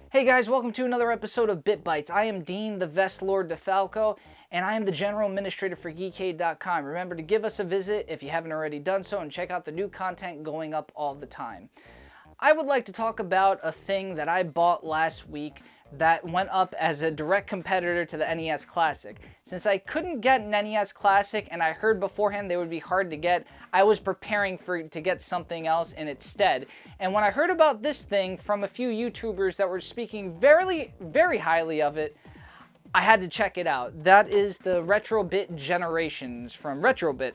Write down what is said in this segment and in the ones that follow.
Hey guys, welcome to another episode of Bytes. I am Dean, the Vest Lord DeFalco, and I am the General Administrator for Geekade.com. Remember to give us a visit if you haven't already done so, and check out the new content going up all the time. I would like to talk about a thing that I bought last week that went up as a direct competitor to the NES Classic. Since I couldn't get an NES Classic and I heard beforehand they would be hard to get, I was preparing to get something else in its stead. And when I heard about this thing from a few YouTubers that were speaking very, very highly of it, I had to check it out. That is the Retrobit Generations from Retrobit.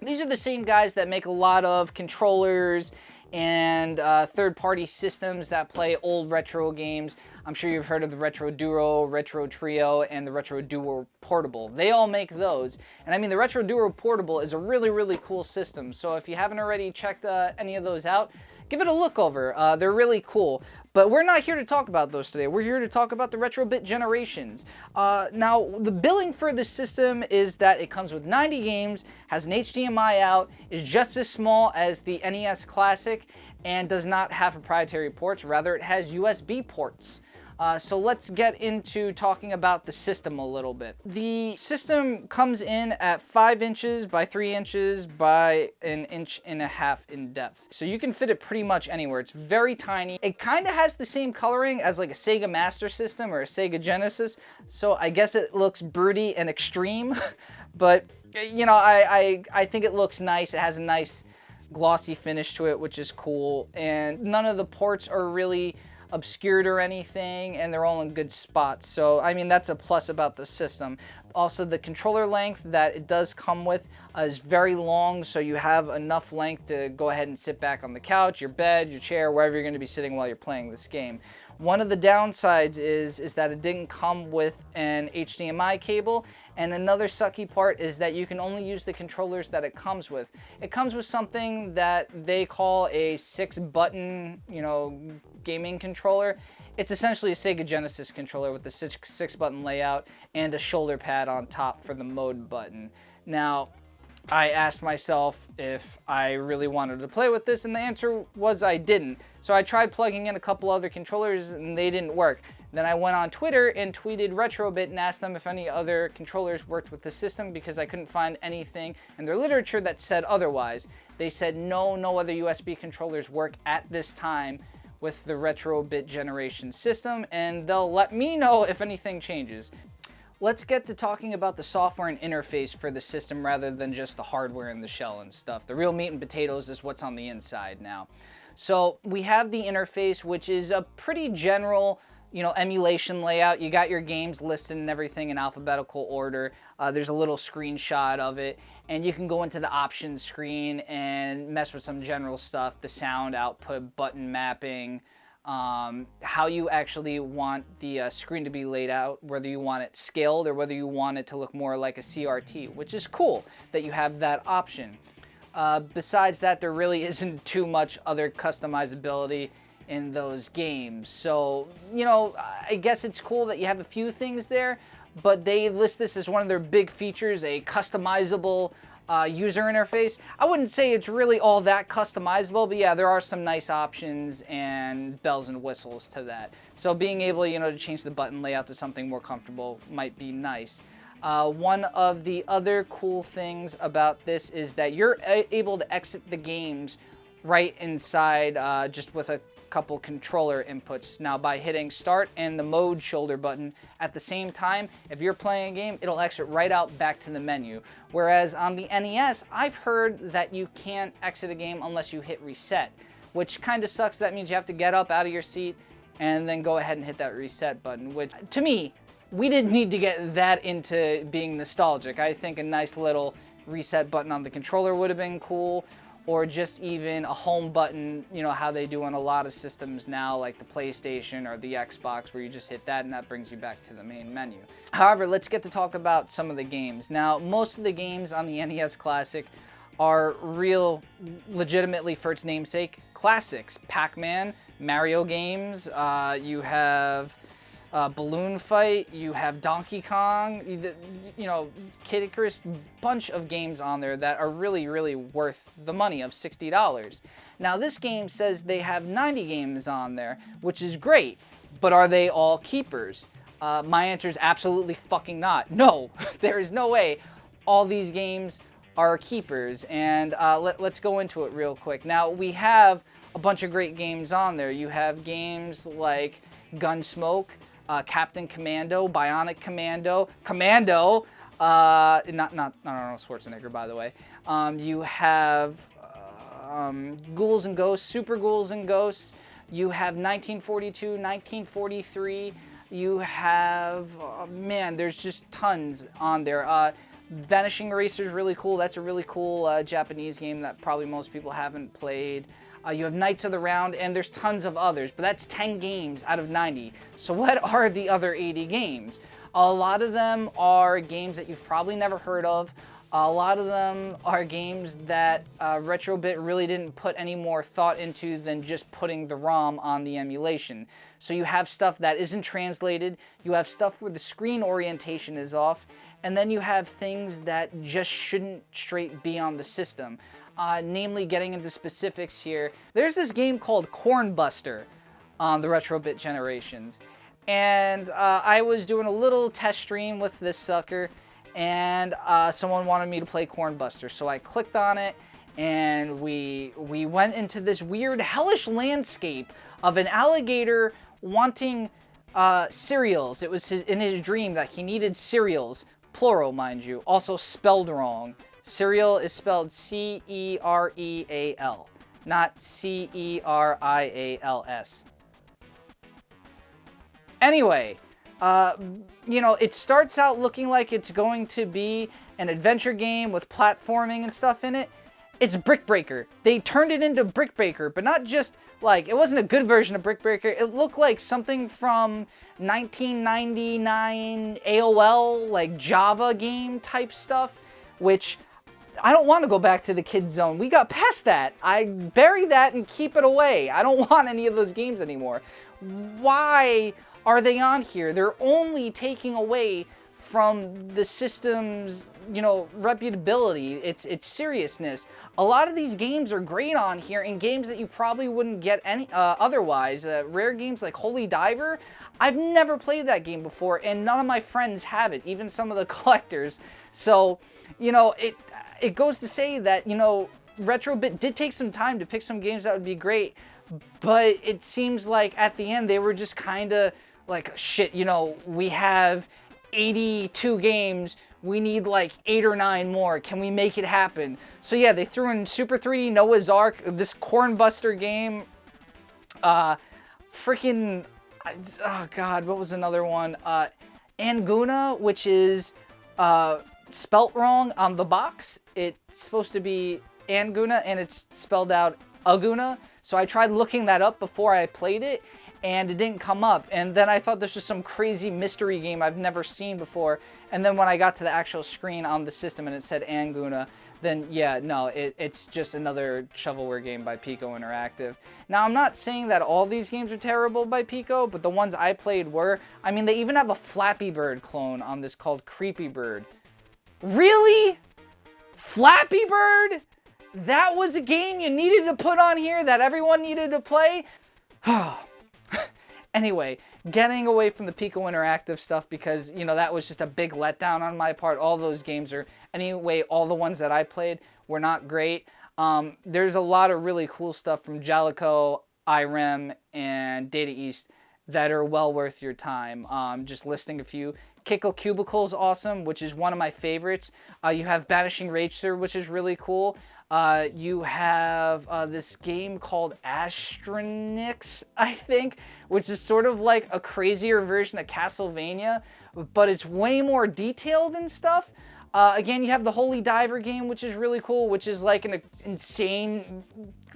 These are the same guys that make a lot of controllers and third-party systems that play old retro games. I'm sure you've heard of the Retro Duo, Retro Trio, and the Retro Duo Portable. They all make those. And I mean, the Retro Duo Portable is a really, really cool system. So if you haven't already checked any of those out, give it a look over. They're really cool. But we're not here to talk about those today. We're here to talk about the Retrobit Generations. Now, the billing for this system is that it comes with 90 games, has an HDMI out, is just as small as the NES Classic, and does not have proprietary ports. Rather, it has USB ports. So let's get into talking about the system a little bit. The system comes in at 5 inches by 3 inches by 1.5 inches in depth. So you can fit it pretty much anywhere. It's very tiny. It kind of has the same coloring as like a Sega Master System or a Sega Genesis. So I guess it looks broody and extreme, but you know, I think it looks nice. It has a nice glossy finish to it, which is cool. And none of the ports are really obscured or anything, and they're all in good spots. So I mean, that's a plus about the system. Also, the controller length that it does come with is very long, so you have enough length to go ahead and sit back on the couch, your bed, your chair, wherever you're going to be sitting while you're playing this game. One of the downsides is that it didn't come with an HDMI cable, and another sucky part is that you can only use the controllers that it comes with. It comes with something that they call a 6-button, gaming controller. It's essentially a Sega Genesis controller with the 6-button layout and a shoulder pad on top for the mode button. Now, I asked myself if I really wanted to play with this, and the answer was I didn't. So I tried plugging in a couple other controllers, and they didn't work. Then I went on Twitter and tweeted Retrobit and asked them if any other controllers worked with the system, because I couldn't find anything in their literature that said otherwise. They said no other USB controllers work at this time with the Retrobit Generation system, and they'll let me know if anything changes. Let's get to talking about the software and interface for the system rather than just the hardware and the shell and stuff. The real meat and potatoes is what's on the inside now. So we have the interface, which is a pretty general, emulation layout. You got your games listed and everything in alphabetical order. There's a little screenshot of it, and you can go into the options screen and mess with some general stuff, the sound output, button mapping, how you actually want the screen to be laid out, whether you want it scaled or whether you want it to look more like a CRT, which is cool that you have that option. Besides that, there really isn't too much other customizability in those games. So, I guess it's cool that you have a few things there, but they list this as one of their big features, a customizable user interface. I wouldn't say it's really all that customizable, but yeah, there are some nice options and bells and whistles to that. So being able, to change the button layout to something more comfortable might be nice. One of the other cool things about this is that you're able to exit the games right inside just with a couple controller inputs. Now, by hitting start and the mode shoulder button at the same time, if you're playing a game, it'll exit right out back to the menu. Whereas on the NES, I've heard that you can't exit a game unless you hit reset, which kind of sucks. That means you have to get up out of your seat and then go ahead and hit that reset button, which to me, we didn't need to get that into being nostalgic. I think a nice little reset button on the controller would have been cool, or just even a home button, how they do on a lot of systems now, like the PlayStation or the Xbox, where you just hit that and that brings you back to the main menu. However, let's get to talk about some of the games. Now, most of the games on the NES Classic are legitimately for its namesake, classics. Pac-Man, Mario games, you have Balloon Fight, you have Donkey Kong, you know, Kid Icarus, bunch of games on there that are really, really worth the money of $60. Now this game says they have 90 games on there, which is great, but are they all keepers? My answer is absolutely fucking not. No, there is no way all these games are keepers, and let's go into it real quick. Now we have a bunch of great games on there. You have games like Gunsmoke, Captain Commando, Bionic Commando, not Arnold Schwarzenegger, by the way. You have Ghouls and Ghosts, Super Ghouls and Ghosts. You have 1942, 1943. You have, man, there's just tons on there. Vanishing Eraser is really cool. That's a really cool Japanese game that probably most people haven't played. You have Knights of the Round, and there's tons of others, but that's 10 games out of 90. So what are the other 80 games? A lot of them are games that you've probably never heard of. A lot of them are games that Retrobit really didn't put any more thought into than just putting the ROM on the emulation. So you have stuff that isn't translated, you have stuff where the screen orientation is off, and then you have things that just shouldn't straight be on the system. Namely, getting into specifics here, there's this game called Cornbuster on the Retrobit Generations. And I was doing a little test stream with this sucker, and someone wanted me to play Cornbuster. So I clicked on it, and we went into this weird hellish landscape of an alligator wanting cereals. It was in his dream that he needed cereals, plural mind you, also spelled wrong. Cereal is spelled C-E-R-E-A-L, not C-E-R-I-A-L-S. Anyway, you know, it starts out looking like it's going to be an adventure game with platforming and stuff in it. It's Brick Breaker. They turned it into Brick Breaker, but not just, like, it wasn't a good version of Brick Breaker. It looked like something from 1999 AOL, like, Java game type stuff, which I don't want to go back to the kids zone. We got past that. I bury that and keep it away. I don't want any of those games anymore. Why are they on here? They're only taking away from the system's, you know, reputability, its seriousness. A lot of these games are great on here, and games that you probably wouldn't get any otherwise. Rare games like Holy Diver, I've never played that game before, and none of my friends have it, even some of the collectors. So, you know, it goes to say that, you know, Retrobit did take some time to pick some games that would be great, but it seems like at the end they were just kind of like, shit, you know, we have 82 games, we need like 8 or 9 more, can we make it happen? So yeah, they threw in Super 3D, Noah's Ark, this Cornbuster game, freaking, oh god, what was another one? Anguna, which is spelt wrong on the box. It's supposed to be Anguna, and it's spelled out Aguna. So I tried looking that up before I played it, and it didn't come up. And then I thought this was some crazy mystery game I've never seen before. And then when I got to the actual screen on the system and it said Anguna, then yeah, no, it's just another shovelware game by Pico Interactive. Now, I'm not saying that all these games are terrible by Pico, but the ones I played were. I mean, they even have a Flappy Bird clone on this called Creepy Bird. Really? Flappy Bird? That was a game you needed to put on here that everyone needed to play? Anyway, getting away from the Pico Interactive stuff because, you know, that was just a big letdown on my part. All those games are, anyway, all the ones that I played were not great. There's a lot of really cool stuff from Jalico, IREM, and Data East that are well worth your time. Just listing a few. Kiko Cubicle is awesome, which is one of my favorites. You have Banishing Racer, which is really cool. You have this game called Astronix, I think, which is sort of like a crazier version of Castlevania, but it's way more detailed and stuff. Again, you have the Holy Diver game, which is really cool, which is like an insane,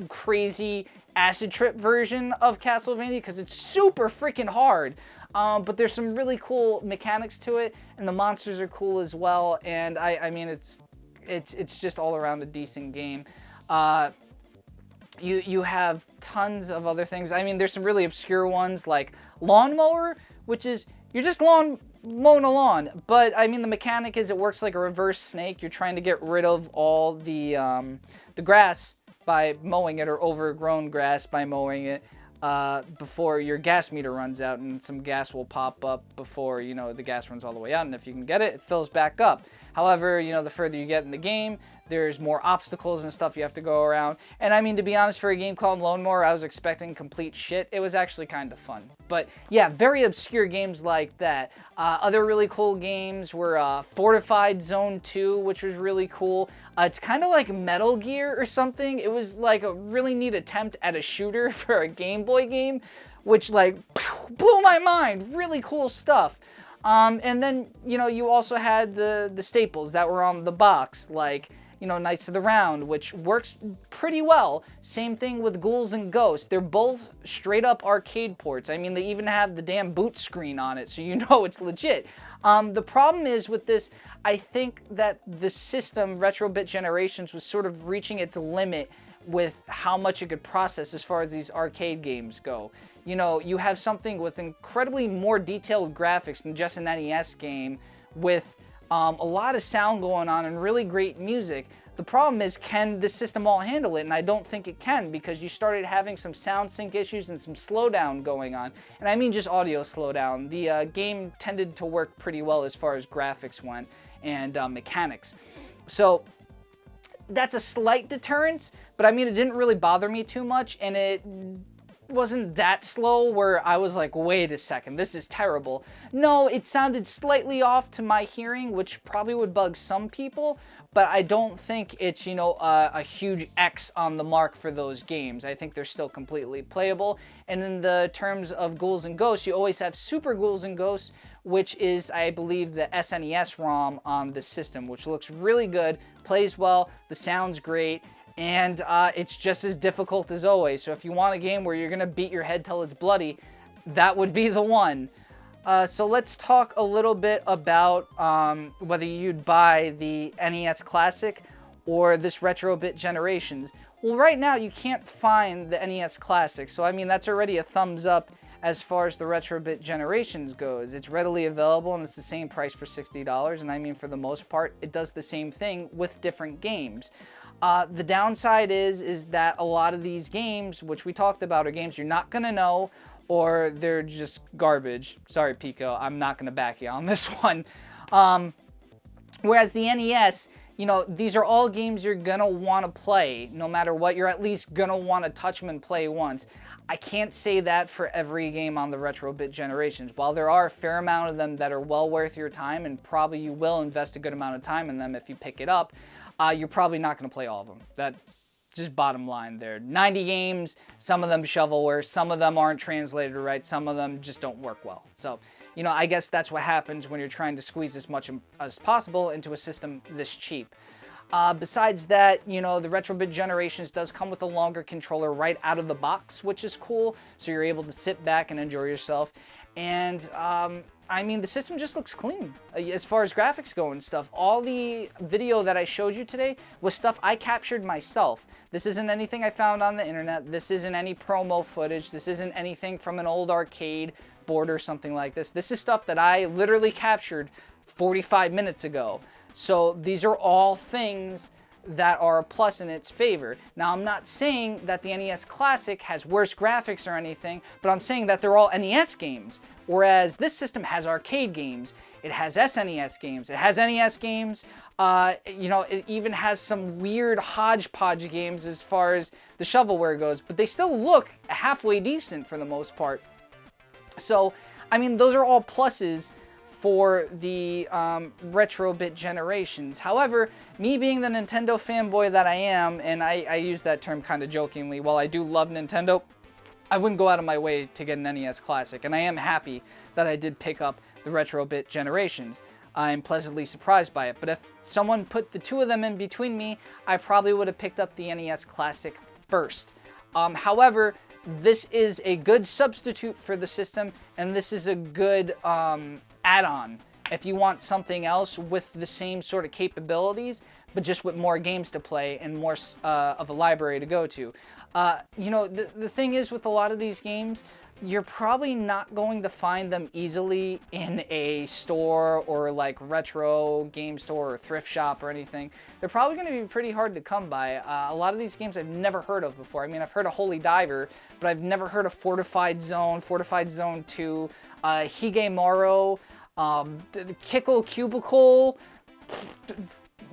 crazy acid trip version of Castlevania because it's super freaking hard. But there's some really cool mechanics to it, and the monsters are cool as well. And I mean, it's just all around a decent game. You have tons of other things. I mean, there's some really obscure ones like Lawnmower, which is you're just mowing a lawn. But I mean, the mechanic is it works like a reverse snake. You're trying to get rid of all the grass by mowing it, or overgrown grass by mowing it, before your gas meter runs out, and some gas will pop up before, you know, the gas runs all the way out, and if you can get it, it fills back up. However, you know, the further you get in the game, there's more obstacles and stuff you have to go around. And I mean, to be honest, for a game called Lone Mower, I was expecting complete shit. It was actually kind of fun. But yeah, very obscure games like that. Other really cool games were Fortified Zone 2, which was really cool. It's kind of like Metal Gear or something. It was like a really neat attempt at a shooter for a Game Boy game, which like blew my mind. Really cool stuff. And then, you know, you also had the staples that were on the box, like, you know, Knights of the Round, which works pretty well. Same thing with Ghouls and Ghosts. They're both straight up arcade ports. I mean, they even have the damn boot screen on it, so you know it's legit. The problem is with this, I think that the system, Retrobit Generations, was sort of reaching its limit with how much it could process as far as these arcade games go. You know, you have something with incredibly more detailed graphics than just an NES game, with a lot of sound going on and really great music. The problem is, can the system all handle it? And I don't think it can, because you started having some sound sync issues and some slowdown going on. And I mean just audio slowdown. The game tended to work pretty well as far as graphics went and mechanics. So that's a slight deterrence, but I mean, it didn't really bother me too much, and it wasn't that slow where I was like, wait a second, this is terrible. No, it sounded slightly off to my hearing, which probably would bug some people, but I don't think it's, you know, a huge X on the mark for those games. I think they're still completely playable. And in the terms of Ghouls and Ghosts, you always have Super Ghouls and Ghosts, which is, I believe, the SNES ROM on the system, which looks really good, plays well, the sound's great, and it's just as difficult as always. So if you want a game where you're going to beat your head till it's bloody, that would be the one. So let's talk a little bit about whether you'd buy the NES Classic or this Retrobit Generations. Well, right now you can't find the NES Classic, so I mean, that's already a thumbs up as far as the Retrobit Generations goes. It's readily available, and it's the same price for $60, and I mean, for the most part, it does the same thing with different games. The downside is that a lot of these games, which we talked about, are games you're not going to know, or they're just garbage. Sorry, Pico, I'm not going to back you on this one. Whereas the NES, you know, these are all games you're going to want to play. No matter what, you're at least going to want to touch them and play once. I can't say that for every game on the Retrobit Generations. While there are a fair amount of them that are well worth your time, and probably you will invest a good amount of time in them if you pick it up, you're probably not going to play all of them. That's just bottom line there. 90 games, some of them shovelware, some of them aren't translated right, some of them just don't work well. So, you know, I guess that's what happens when you're trying to squeeze as much as possible into a system this cheap. Besides that, you know, the Retrobit Generations does come with a longer controller right out of the box, which is cool, so you're able to sit back and enjoy yourself. And I mean, the system just looks clean as far as graphics go and stuff. All the video that I showed you today was stuff I captured myself. This isn't anything I found on the internet. This isn't any promo footage. This isn't anything from an old arcade board or something like this. This is stuff that I literally captured 45 minutes ago. So these are all things that are a plus in its favor. Now, I'm not saying that the NES Classic has worse graphics or anything, but I'm saying that they're all NES games, whereas this system has arcade games, it has SNES games, it has NES games, you know, it even has some weird hodgepodge games as far as the shovelware goes, but they still look halfway decent for the most part. So, I mean, those are all pluses for the Retrobit Generations. However, me being the Nintendo fanboy that I am, and I use that term kind of jokingly, while I do love Nintendo, I wouldn't go out of my way to get an NES Classic, and I am happy that I did pick up the Retrobit Generations. I'm pleasantly surprised by it, but if someone put the two of them in between me, I probably would have picked up the NES Classic first. However, this is a good substitute for the system, and this is a good add-on if you want something else with the same sort of capabilities, but just with more games to play and more of a library to go to. You know, the thing is with a lot of these games, you're probably not going to find them easily in a store or like retro game store or thrift shop or anything. They're probably going to be pretty hard to come by. A lot of these games I've never heard of before. I mean, I've heard of Holy Diver, but I've never heard of Fortified Zone 2, Higemaro, Kickle Cubicle.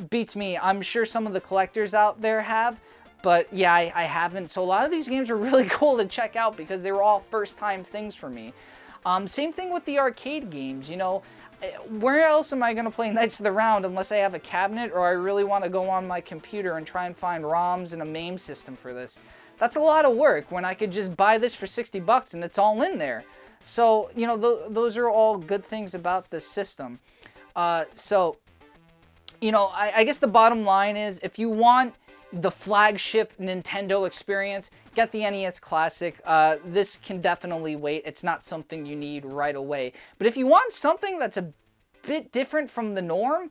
Beats me. I'm sure some of the collectors out there have. But yeah, I haven't. So a lot of these games are really cool to check out because they were all first-time things for me. Same thing with the arcade games. You know, where else am I going to play Knights of the Round unless I have a cabinet or I really want to go on my computer and try and find ROMs and a MAME system for this? That's a lot of work when I could just buy this for 60 bucks and it's all in there. So, you know, those are all good things about this system. So, you know, I guess the bottom line is if you want the flagship Nintendo experience, get the NES Classic. This can definitely wait. It's not something you need right away. But if you want something that's a bit different from the norm,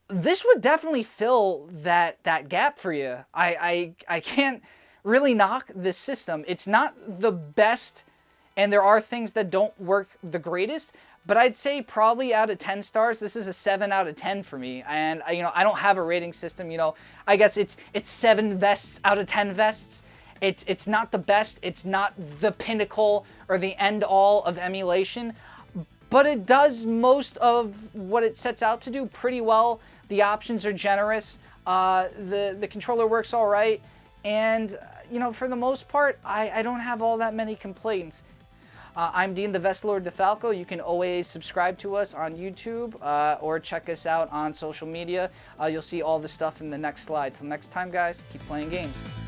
this would definitely fill that gap for you. I can't really knock this system. It's not the best, and there are things that don't work the greatest, but I'd say probably out of 10 stars, this is a 7 out of 10 for me. And you know, I don't have a rating system. You know, I guess it's 7 vests out of 10 vests. It's not the best. It's not the pinnacle or the end all of emulation, but it does most of what it sets out to do pretty well. The options are generous. The controller works all right, and you know, for the most part, I don't have all that many complaints. I'm Dean the Vestlord DeFalco. You can always subscribe to us on YouTube or check us out on social media. You'll see all the stuff in the next slide. Till next time, guys, keep playing games.